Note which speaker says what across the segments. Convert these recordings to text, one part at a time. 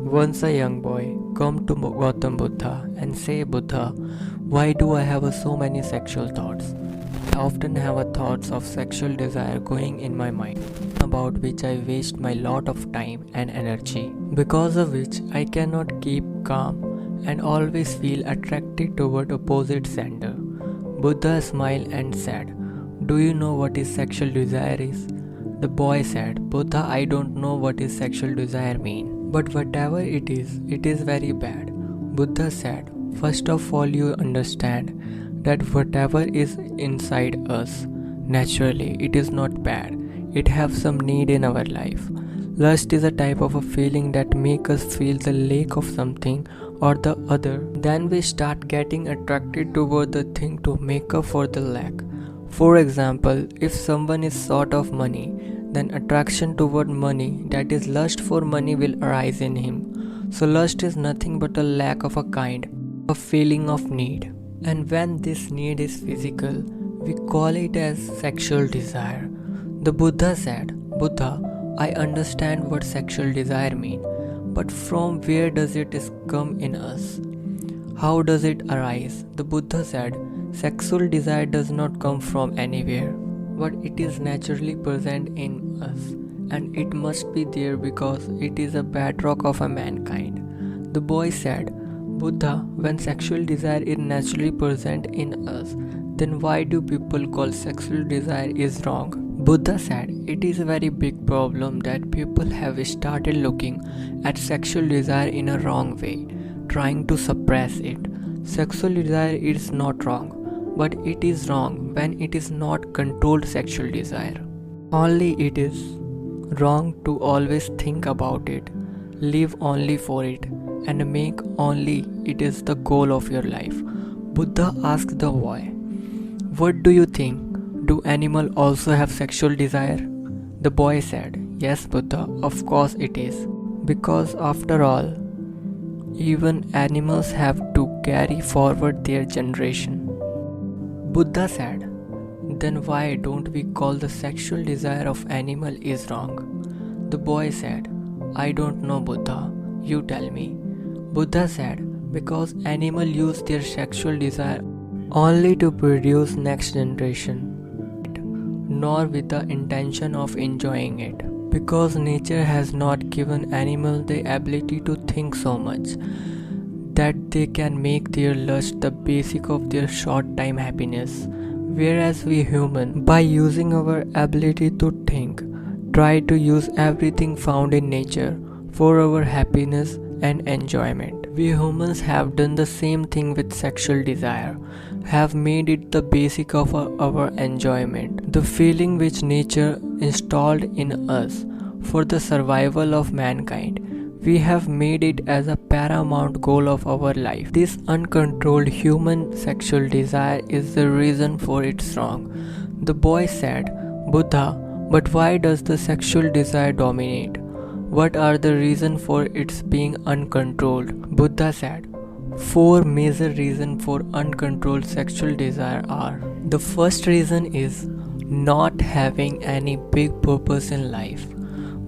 Speaker 1: Once a young boy come to Gautam Buddha and say, Buddha, why do I have so many sexual thoughts? I often have a thoughts of sexual desire going in my mind, about which I waste my lot of time and energy, because of which I cannot keep calm and always feel attracted toward opposite gender. Buddha smiled and said, do you know what is sexual desire is? The boy said, Buddha, I don't know what is sexual desire mean. But whatever it is very bad. Buddha said, first of all you understand that whatever is inside us, naturally it is not bad. It has some need in our life. Lust is a type of a feeling that makes us feel the lack of something or the other. Then we start getting attracted toward the thing to make up for the lack. For example, if someone is short of money, then attraction toward money, that is lust for money, will arise in him. So lust is nothing but a lack of a kind, a feeling of need. And when this need is physical, we call it as sexual desire. The Buddha said, Buddha, I understand what sexual desire means, but from where does it come in us? How does it arise? The Buddha said, sexual desire does not come from anywhere, but it is naturally present in us, and it must be there because it is a bedrock of a mankind. The boy said, Buddha, when sexual desire is naturally present in us, then why do people call sexual desire is wrong? Buddha said, it is a very big problem that people have started looking at sexual desire in a wrong way, trying to suppress it. Sexual desire is not wrong, but it is wrong when it is not controlled sexual desire. Only it is wrong to always think about it, live only for it, and make only it is the goal of your life. Buddha asked the boy, what do you think? Do animals also have sexual desire? The boy said, yes, Buddha, of course it is. Because after all, even animals have to carry forward their generation. Buddha said, then why don't we call the sexual desire of animal is wrong? The boy said, I don't know, Buddha, you tell me. Buddha said, because animal use their sexual desire only to produce next generation, nor with the intention of enjoying it. Because nature has not given animal the ability to think so much that they can make their lust the basic of their short time happiness, whereas we human, by using our ability to think, try to use everything found in nature for our happiness and enjoyment. We humans have done the same thing with sexual desire, have made it the basic of our enjoyment, the feeling which nature installed in us for the survival of mankind. We have made it as a paramount goal of our life. This uncontrolled human sexual desire is the reason for its wrong. The boy said, Buddha, but why does the sexual desire dominate? What are the reasons for its being uncontrolled? Buddha said, 4 major reasons for uncontrolled sexual desire are: the first reason is not having any big purpose in life.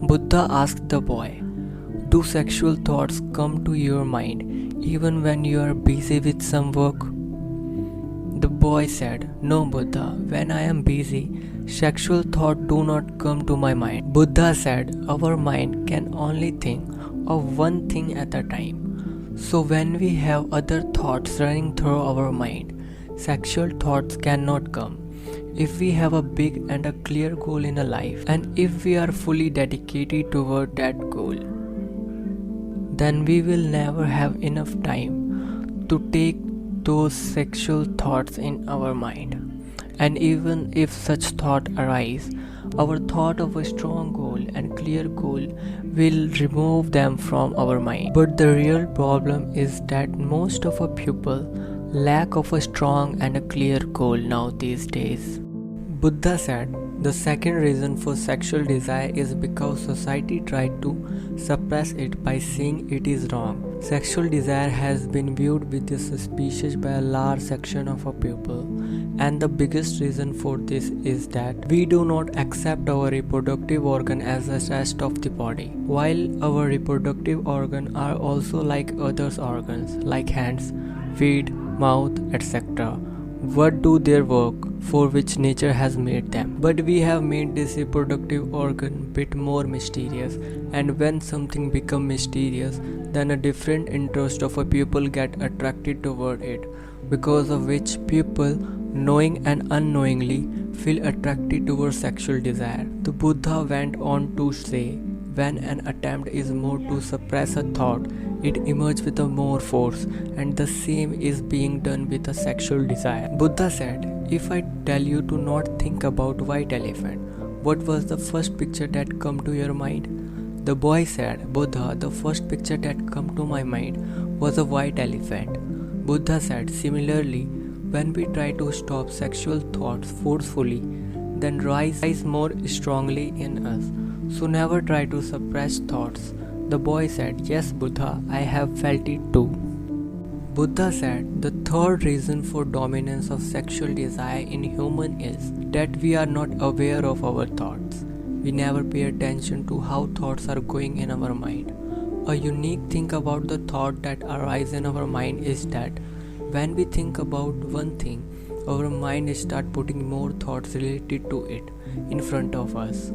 Speaker 1: Buddha asked the boy, do sexual thoughts come to your mind even when you are busy with some work? The boy said, no, Buddha, when I am busy, sexual thoughts do not come to my mind. Buddha said, our mind can only think of one thing at a time. So when we have other thoughts running through our mind, sexual thoughts cannot come. If we have a big and a clear goal in a life, and if we are fully dedicated toward that goal, then we will never have enough time to take those sexual thoughts in our mind. And even if such thought arise, our thought of a strong goal and clear goal will remove them from our mind. But the real problem is that most of our people lack of a strong and a clear goal now these days. Buddha said, The second reason for sexual desire is because society tried to suppress it by saying it is wrong. Sexual desire has been viewed with suspicion by a large section of our people, and the biggest reason for this is that we do not accept our reproductive organ as the rest of the body. While our reproductive organs are also like other organs like hands, feet, mouth, etc. What do their work for which nature has made them? But we have made this reproductive organ bit more mysterious, and when something becomes mysterious, then a different interest of a people get attracted toward it, because of which people, knowing and unknowingly, feel attracted towards sexual desire. The Buddha went on to say, when an attempt is more to suppress a thought, it emerges with a more force, and the same is being done with a sexual desire. Buddha said, if I tell you to not think about white elephant, what was the first picture that come to your mind? The boy said, Buddha, the first picture that come to my mind was a white elephant. Buddha said, similarly, when we try to stop sexual thoughts forcefully, then rise more strongly in us. So never try to suppress thoughts. The boy said, yes, Buddha, I have felt it too. Buddha said, the third reason for dominance of sexual desire in human is that we are not aware of our thoughts. We never pay attention to how thoughts are going in our mind. A unique thing about the thought that arises in our mind is that when we think about one thing, our mind starts putting more thoughts related to it in front of us.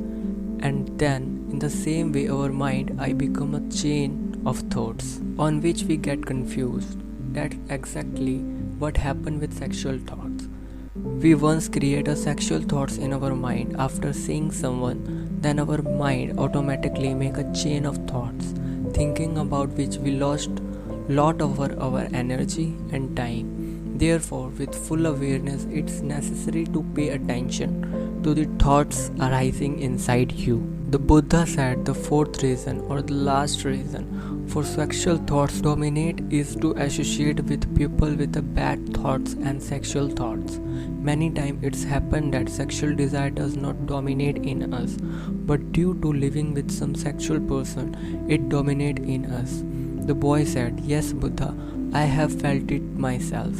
Speaker 1: And then, in the same way, our mind become a chain of thoughts on which we get confused. That's exactly what happened with sexual thoughts. We once create a sexual thoughts in our mind after seeing someone, then our mind automatically make a chain of thoughts, thinking about which we lost lot of our energy and time. Therefore, with full awareness, it's necessary to pay attention to the thoughts arising inside you. The Buddha said the fourth reason or the last reason for sexual thoughts dominate is to associate with people with the bad thoughts and sexual thoughts. Many times it's happened that sexual desire does not dominate in us, but due to living with some sexual person, it dominates in us. The boy said, yes, Buddha, I have felt it myself.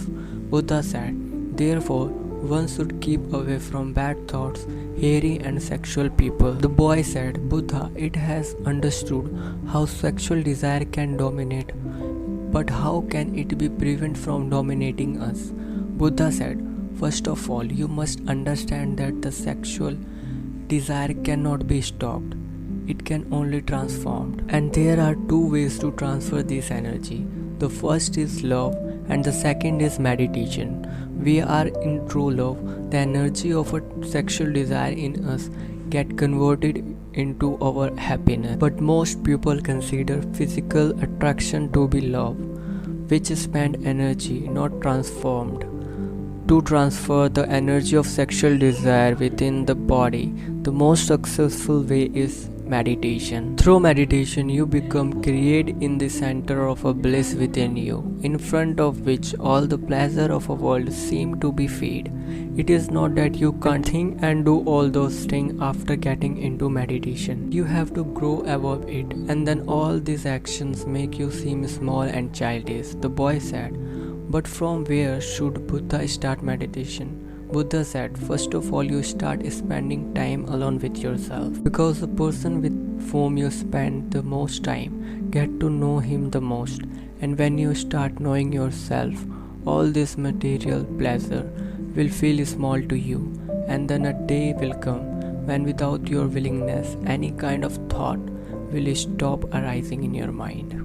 Speaker 1: Buddha said, therefore, one should keep away from bad thoughts, hairy and sexual people. The boy said, Buddha, it has understood how sexual desire can dominate, but how can it be prevented from dominating us? Buddha said, first of all, you must understand that the sexual desire cannot be stopped. It can only transformed. And there are two ways to transfer this energy. The first is love and the second is meditation. We are in true love. The energy of a sexual desire in us get converted into our happiness. But most people consider physical attraction to be love, which is spent energy, not transformed. To transfer the energy of sexual desire within the body, the most successful way is meditation. Through meditation, you become created in the center of a bliss within you, in front of which all the pleasure of a world seem to be fade. It is not that you can't think and do all those things after getting into meditation. You have to grow above it, and then all these actions make you seem small and childish. The boy said, but from where should Buddha start meditation? Buddha said, first of all, you start spending time alone with yourself, because the person with whom you spend the most time get to know him the most. And when you start knowing yourself, all this material pleasure will feel small to you, and then a day will come when without your willingness any kind of thought will stop arising in your mind.